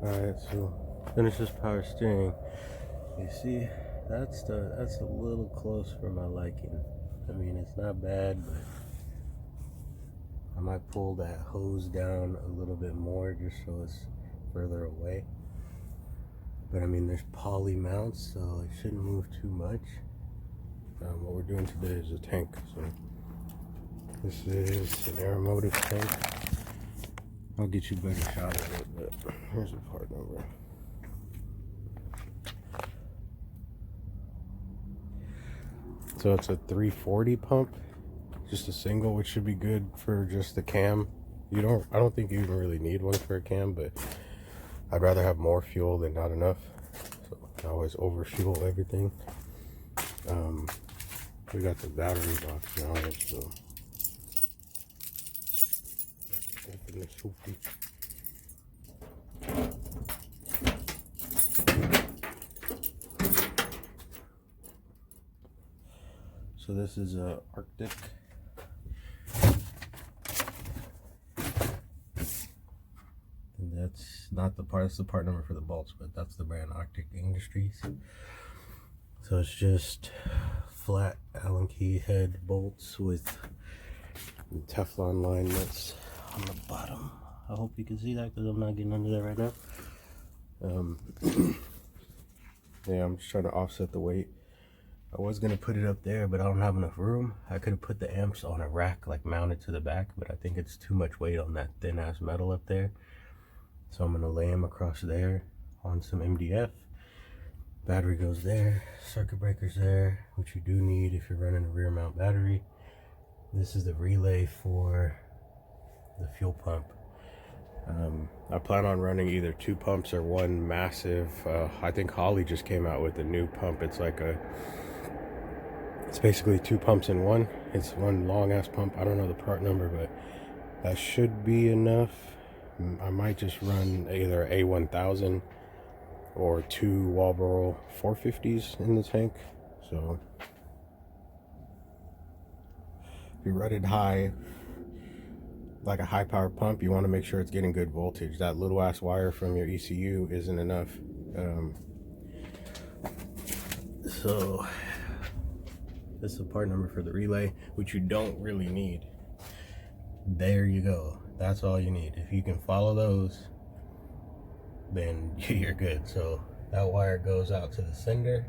Alright, so finish this power steering. You see, that's a little close for my liking. I mean, it's not bad, but I might pull that hose down a little bit more just so it's further away. But I mean, there's poly mounts, so it shouldn't move too much. What we're doing today is a tank. So this is an Aeromotive tank. I'll get you a better shot of it, but here's the part number. So it's a 340 pump, just a single, which should be good for just the cam. I don't think you even really need one for a cam, but I'd rather have more fuel than not enough. So I always over fuel everything. We got the battery box now, so open this hoopty. So this is a Arctic. And that's not the part, that's the part number for the bolts, but that's the brand Arctic Industries. So it's just flat Allen key head bolts with Teflon line nuts on the bottom. I hope you can see that because I'm not getting under there right now. Yeah, I'm just trying to offset the weight. I was gonna put it up there, but I don't have enough room. I could have put the amps on a rack, like mounted to the back, but I think it's too much weight on that thin ass metal up there. So I'm gonna lay them across there on some MDF. Battery goes there, circuit breaker's there, which you do need if you're running a rear mount battery. This is the relay for the fuel pump. I plan on running either 2 pumps or one massive, I think Holly just came out with a new pump. It's like it's basically 2 pumps in one. It's one long ass pump. I don't know the part number, but that should be enough. I might just run either A1000 or 2 Walbro 450s in the tank. So if you run it high, like a high power pump, you want to make sure it's getting good voltage. That little ass wire from your ECU isn't enough. So this is the part number for the relay, which you don't really need. There you go. That's all you need. If you can follow those, then you're good. So that wire goes out to the sender.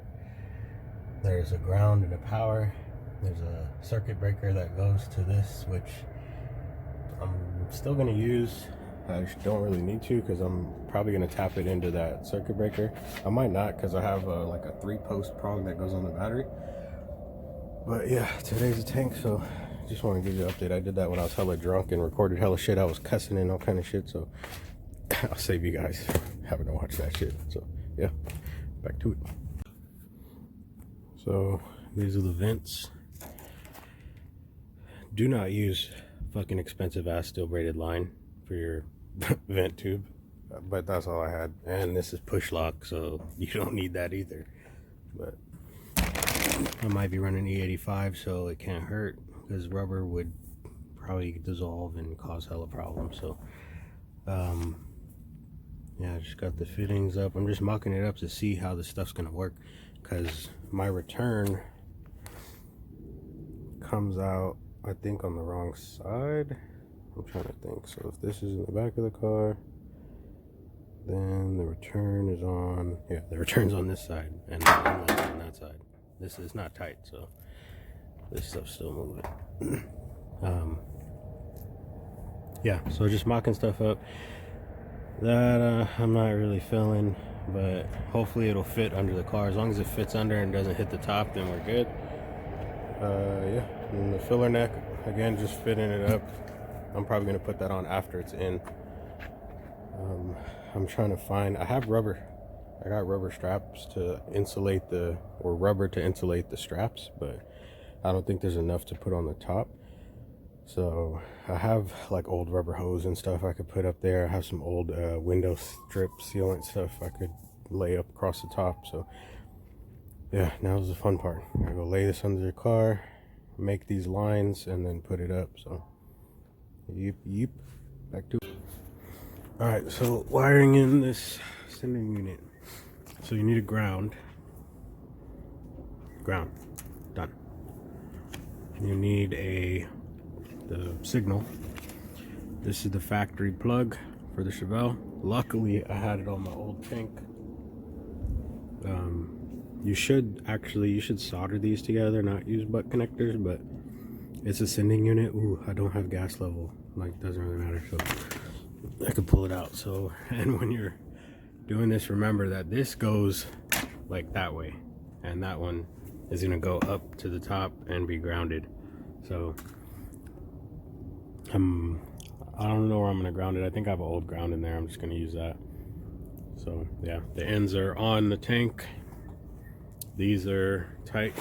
There's a ground and a power. There's a circuit breaker that goes to this, which I'm still going to use. I don't really need to because I'm probably going to tap it into that circuit breaker. I might not because I have like a 3-post prong that goes on the battery. But yeah, today's a tank, so just want to give you an update. I did that when I was hella drunk and recorded hella shit. I was cussing and all kind of shit, so I'll save you guys having to watch that shit. So yeah, back to it. So these are the vents. Do not use fucking expensive ass steel braided line for your vent tube, but that's all I had. And this is push lock, so you don't need that either. But I might be running E85, so it can't hurt because rubber would probably dissolve and cause hella problems. So yeah, I just got the fittings up. I'm just mocking it up to see how this stuff's gonna work, because my return comes out, I think, on the wrong side. I'm trying to think. So if this is in the back of the car, then the return is on, yeah, the return's on this side and the inlet's on that side. This is not tight, so this stuff's still moving. Yeah, so just mocking stuff up that I'm not really feeling, but hopefully it'll fit under the car. As long as it fits under and doesn't hit the top, then we're good. Yeah, and the filler neck, again, just fitting it up. I'm probably gonna put that on after it's in. I'm trying to find, I got rubber straps to insulate or rubber to insulate the straps, but I don't think there's enough to put on the top. So I have like old rubber hose and stuff I could put up there. I have some old window strip sealant stuff I could lay up across the top. So yeah, now's the fun part. I go lay this under the car, make these lines, and then put it up. So yep, back to it. Alright, so wiring in this sending unit. So you need a ground. Ground. Done. You need the signal. This is the factory plug for the Chevelle. Luckily, I had it on my old tank. You should solder these together, not use butt connectors, but it's a sending unit. Ooh, I don't have gas level. Like, doesn't really matter, so I could pull it out. So, and when you're doing this, remember that this goes like that way, and that one is gonna go up to the top and be grounded. So I don't know where I'm gonna ground it. I think I have an old ground in there. I'm just gonna use that. So yeah, the ends are on the tank. These are tight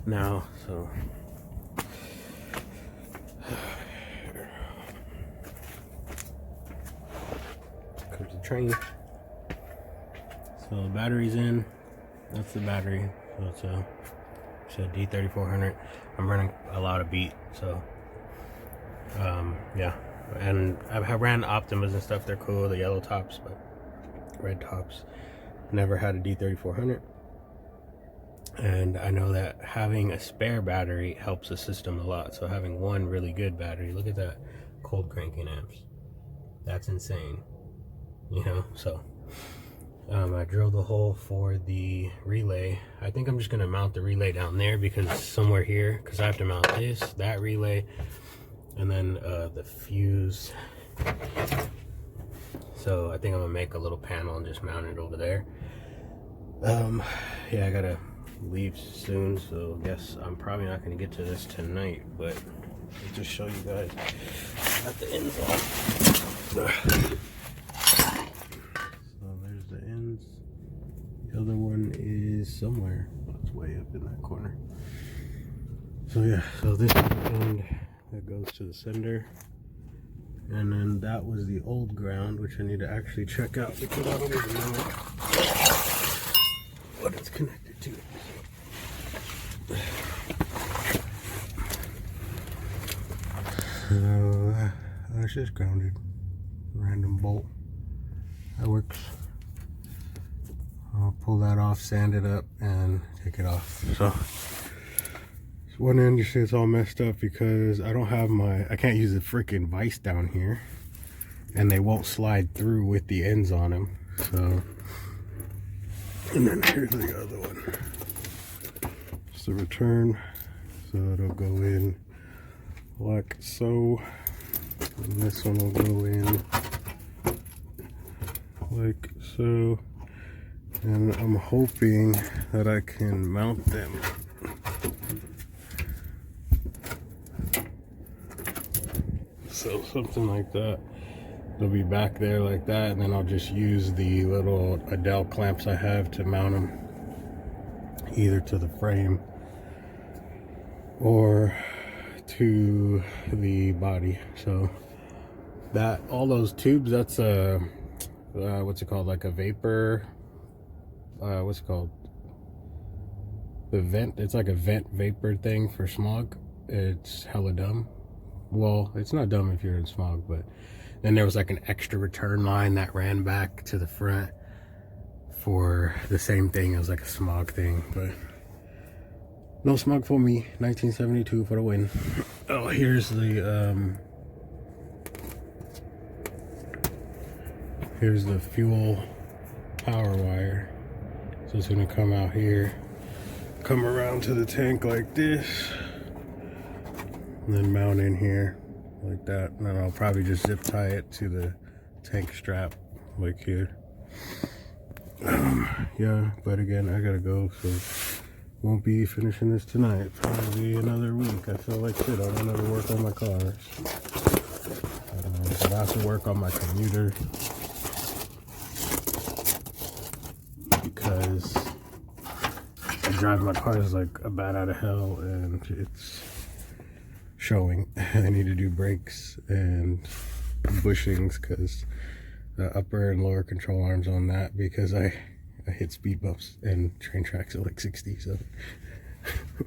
now, so comes the train. So the battery's in. That's the battery. So it's a D3400. I'm running a lot of beat, so yeah. And I ran Optimas and stuff. They're cool, the yellow tops, but red tops. Never had a D3400. And I know that having a spare battery helps the system a lot. So having one really good battery, look at that, cold cranking amps. That's insane, you know. So I drilled a hole for the relay. I think I'm just gonna mount the relay down there because somewhere here, because I have to mount this, that relay, and then the fuse. So I think I'm gonna make a little panel and just mount it over there. Yeah, I gotta leave soon, so I guess I'm probably not gonna get to this tonight, but I'll just show you guys at the ends off. So there's the ends. The other one is somewhere. It's way up in that corner. So yeah, so this is the end that goes to the sender. And then that was the old ground, which I need to actually check out because I don't even know what it's connected to. So it's just grounded. Random bolt. That works. I'll pull that off, sand it up, and take it off. So one end, you see it's all messed up because I don't have I can't use the freaking vise down here, and they won't slide through with the ends on them. So, and then here's the other one. It's the return, so it'll go in like so, and this one will go in like so, and I'm hoping that I can mount them. So something like that. They'll be back there like that, and then I'll just use the little Adele clamps I have to mount them either to the frame or to the body. So that, all those tubes, that's a what's it called, like a vapor, what's it called, the vent, it's like a vent vapor thing for smog. It's hella dumb. Well, it's not dumb if you're in smog, but then there was like an extra return line that ran back to the front for the same thing. It was like a smog thing, but no smog for me. 1972 for the win. Oh, here's the fuel power wire. So it's gonna come out here, come around to the tank like this, and then mount in here like that, and then I'll probably just zip tie it to the tank strap like here. Yeah, but again, I gotta go, so won't be finishing this tonight. Probably another week. I feel like shit. I don't ever work on my cars, but I have to work on my commuter because I drive my cars like a bat out of hell, and it's showing. I need to do brakes and bushings because the upper and lower control arms on that, because I hit speed bumps and train tracks at like 60. So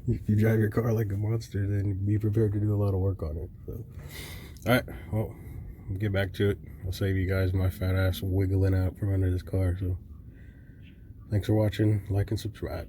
if you drive your car like a monster, then be prepared to do a lot of work on it. So, all right, well, get back to it. I'll save you guys my fat ass wiggling out from under this car. So thanks for watching. Like and subscribe.